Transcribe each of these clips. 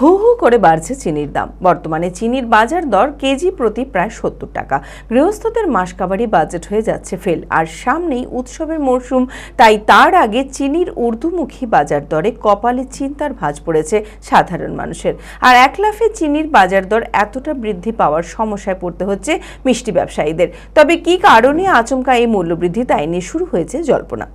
হু হু করে বাড়ছে চিনির দাম। বর্তমানে চিনির বাজার দর কেজি প্রতি প্রায় ৭০ টাকা। গৃহস্থদের মাসকাবারি বাজেট হয়ে যাচ্ছে ফেল। আর সামনেই উৎসবের মরশুম, তাই তার আগে চিনির ঊর্ধ্বমুখী বাজার দরে কপালে চিন্তার ভাঁজ পড়েছে সাধারণ মানুষের। আর এক লাফে চিনির বাজার দর এতটা বৃদ্ধি পাওয়ার সমস্যায় পড়তে হচ্ছে মিষ্টি ব্যবসায়ীদের। তবে কি কারণে আচমকা এই মূল্যবৃদ্ধি, তাই নিয়ে শুরু হয়েছে জল্পনা।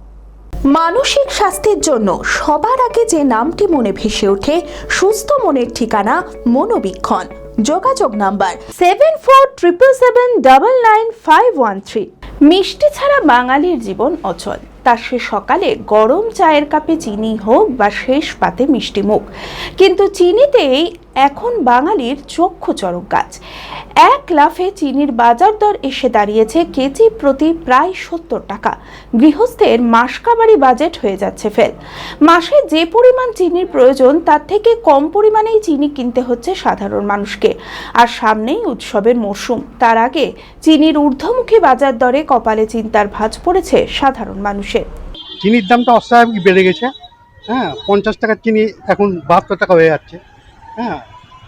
মানসিক স্বাস্থ্যের জন্য সবার আগে যে নামটি মনে ভেসে ওঠে, সুস্থ মনের ঠিকানা মনোবীক্ষণ। যোগাযোগ নাম্বার 7477799513। মিষ্টি ছাড়া বাঙালির জীবন অচল। তা সে সকালে গরম চায়ের কাপে চিনি হোক বা শেষ পাতে মিষ্টি মুখ, কিন্তু চিনিতেই এখন বাঙালির চক্ষু চড়ক গাছ। এক লাফে চিনির বাজার দর এসে দাঁড়িয়েছে কেজি প্রতি প্রায় ৭০ টাকা। গৃহস্থের মাসকাবারি বাজেট হয়ে যাচ্ছে ফেল। মাসে যে পরিমাণ চিনির প্রয়োজন তার থেকে কম পরিমাণেই চিনি কিনতে হচ্ছে সাধারণ মানুষকে। আর সামনেই উৎসবের মরশুম, তার আগে চিনির ঊর্ধ্বমুখী বাজার দরে কপালে চিন্তার ভাঁজ পড়েছে সাধারণ মানুষের। চিনির দামটা অস্বাভাবিক বেড়ে গেছে। হ্যাঁ, 50 টাকার চিনি এখন 72 টাকা হয়ে যাচ্ছে। হ্যাঁ,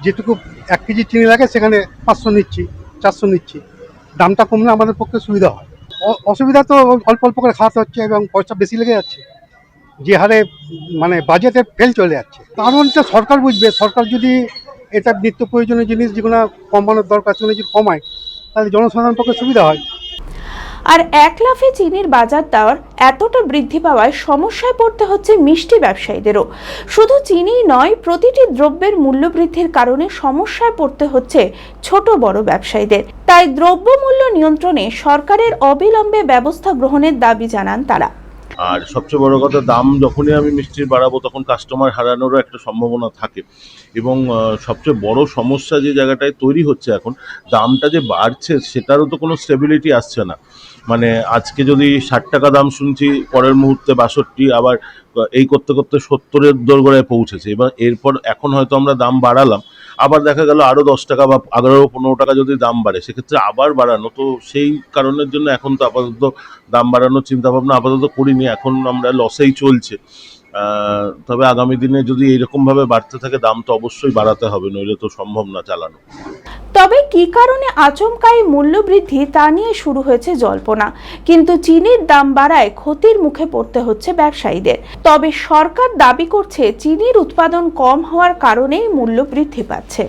যেটুকু 1 কেজি চিনি লাগে সেখানে 500 নিচ্ছি, 400 নিচ্ছি। দামটা কমলে আমাদের পক্ষে সুবিধা হয়। অসুবিধা তো অল্প অল্প করে খাওয়াতে হচ্ছে এবং পয়সা বেশি লেগে যাচ্ছে, যে হারে মানে বাজেটে ফেল চলে যাচ্ছে। কারণটা সরকার বুঝবে। সরকার যদি এটা নিত্য প্রয়োজনীয় জিনিস যেগুলো কমানোর দরকার সেগুলো যদি কমায়, তাহলে জনসাধারণের পক্ষে সুবিধা হয়। আর এক লাফে চিনির বাজার দর এতটা বৃদ্ধি পাওয়ায় সমস্যায় পড়তে হচ্ছে মিষ্টি ব্যবসায়ীদেরও। শুধু চিনি নয়, প্রতিটি দ্রব্যের মূল্য বৃদ্ধির কারণে সমস্যায় পড়তে হচ্ছে ছোট বড় ব্যবসায়ীদের। তাই দ্রব্যমূল্য নিয়ন্ত্রণে সরকারের অবিলম্বে ব্যবস্থা গ্রহণের দাবি জানান তারা। আর সবচেয়ে বড় কথা, দাম যখনই আমি মিষ্টির বাড়াবো তখন কাস্টমার হারানোরও একটা সম্ভাবনা থাকে। এবং সবচেয়ে বড় সমস্যা যে জায়গাটায় তৈরি হচ্ছে এখন, দামটা যে বাড়ছে সেটারও তো কোনো স্টেবিলিটি আসছে না। মানে আজকে যদি 60 টাকা দাম শুনছি, পরের মুহূর্তে 62, আবার এই করতে করতে 70-এর দোরগোড়ায় পৌঁছেছে। এবার এরপর এখন হয়তো আমরা দাম বাড়ালাম, আবার দেখা গেল আরও 10 টাকা বা 11-15 টাকা যদি দাম বাড়ে, সেক্ষেত্রে আবার বাড়ানো। তো সেই কারণের জন্য এখন তো আপাতত দাম বাড়ানোর চিন্তাভাবনা আপাতত করিনি, এখন আমরা লসেই চলছে। তবে আগামী দিনে যদি এইরকমভাবে বাড়তে থাকে, দাম তো অবশ্যই বাড়াতে হবে, নইলে তো সম্ভব না চালানো। তবে কি কারণে আচমকা এই মূল্য বৃদ্ধি তা নিয়ে শুরু হয়েছে জল্পনা। কিন্তু চিনির দাম বাড়ায় ক্ষতির মুখে পড়তে হচ্ছে ব্যবসায়ীদের। তবে সরকার দাবি করছে চিনির উৎপাদন কম হওয়ার কারণেই মূল্য বৃদ্ধি পাচ্ছে।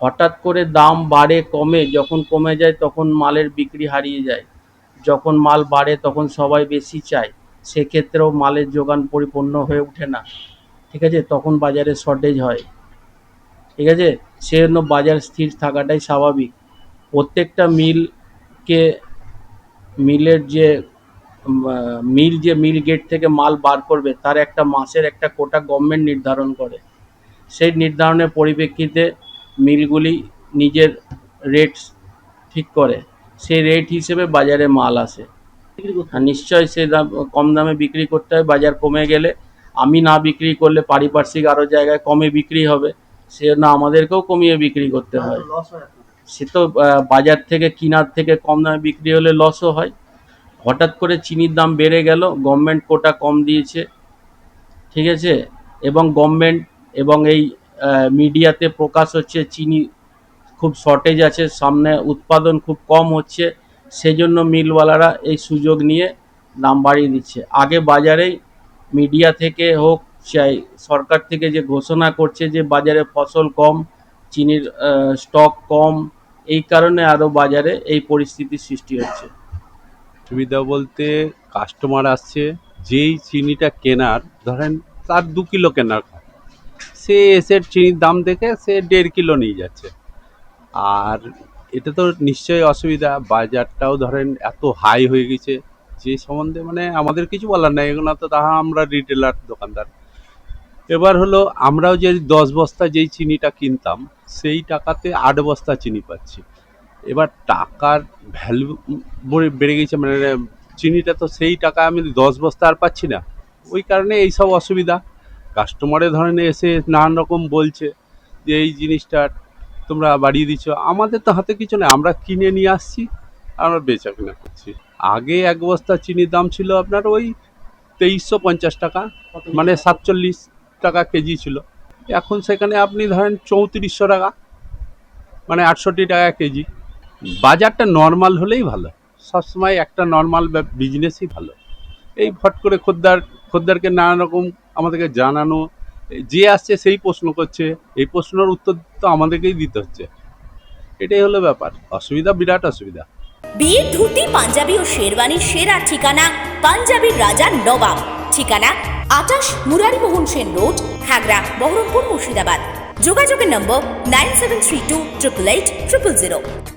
হঠাৎ করে দাম বাড়ে কমে, যখন কমে যায় তখন মালের বিক্রি হারিয়ে যায়। যখন মাল বাড়ে তখন সবাই বেশি চায়, সেক্ষেত্রেও মালের যোগান পরিপূর্ণ হয়ে ওঠে না। ঠিক আছে, তখন বাজারে শর্টেজ হয়। ঠিক আছে, সেজন্য বাজার স্থির থাকাটাই স্বাভাবিক। প্রত্যেকটা মিলের যে মিল গেট থেকে মাল বার করবে, তার একটা মাসের একটা কোটা গভর্নমেন্ট নির্ধারণ করে। সেই নির্ধারণের পরিপ্রেক্ষিতে মিলগুলি নিজের রেট ঠিক করে, সেই রেট হিসেবে বাজারে মাল আসে। নিশ্চয়ই সে দাম কম দামে বিক্রি করতে হয়। বাজার কমে গেলে আমি না বিক্রি করলে পারিপার্শ্বিক আরও জায়গায় কমে বিক্রি হবে, সেজন্য আমাদেরকেও কমিয়ে বিক্রি করতে হয়। সে তো বাজার থেকে কেনার থেকে কম দামে বিক্রি হলে লসও হয়। হঠাৎ করে চিনির দাম বেড়ে গেল, গভর্নমেন্ট কোটা কম দিয়েছে। ঠিক আছে, এবং গভর্নমেন্ট এবং এই মিডিয়াতে প্রকাশ হচ্ছে চিনি খুব শর্টেজ আছে, সামনে উৎপাদন খুব কম হচ্ছে, সেজন্য মিলওয়ালারা এই সুযোগ নিয়ে দাম বাড়িয়ে দিচ্ছে। আগে বাজারেই মিডিয়া থেকে হোক, চাই সরকার থেকে যে ঘোষণা করছে যে বাজারে ফসল কম, চিনির স্টক কম, এই কারণে আরও বাজারে এই পরিস্থিতির সৃষ্টি হচ্ছে। সুবিধা বলতে, কাস্টমার আসছে, যেই চিনিটা কেনার ধরেন তার 2 কিলো কেনার, সে এসে চিনির দাম দেখে সে 1.5 কিলো নিয়ে যাচ্ছে। আর এটা তো নিশ্চয়ই অসুবিধা। বাজারটাও ধরেন এত হাই হয়ে গেছে, যে সম্বন্ধে মানে আমাদের কিছু বলার নাই। এগুলো তো তাহা আমরা রিটেলার দোকানদার। এবার হলো আমরাও যে 10 বস্তা যেই চিনিটা কিনতাম, সেই টাকাতে 8 বস্তা চিনি পাচ্ছি। এবার টাকার ভ্যালু বেড়ে গেছে, মানে চিনিটা তো সেই টাকা আমি 10 বস্তা আর পাচ্ছি না। ওই কারণে এইসব অসুবিধা। কাস্টমারে ধরেন এসে নানান রকম বলছে যে এই জিনিসটা তোমরা বাড়িয়ে দিচ্ছ। আমাদের তো হাতে কিছু নেই, আমরা কিনে নিয়ে আসছি, আমরা বেচা কিনা করছি। আগে 1 বস্তা চিনির দাম ছিল আপনার ওই 2350 টাকা, মানে 47 টাকা কেজি ছিল, এখন সেখানে আপনি ধরেন 3400 টাকা, মানে 68 টাকা কেজি। বাজারটা নর্মাল হলেই ভালো, সবসময় একটা নর্মাল বিজনেসই ভালো। এই ফট করে খদ্দারকে নানা রকম আমাদেরকে জানানো, যে আসছে সেই প্রশ্ন করছে, এই প্রশ্নের উত্তর তো আমাদেরকেই দিতে হচ্ছে, এটাই হলো ব্যাপার। অসুবিধা, বিরাট অসুবিধা। বিয়ের ধুতি, পাঞ্জাবি ও শেরওয়ানির সেরা ঠিকানা পাঞ্জাবির রাজা নবাব। ঠিকানা 28 মুরারি মোহন সেন রোড, খাগড়া, বহরমপুর, মুর্শিদাবাদ। যোগাযোগের নম্বর 9732 888 000।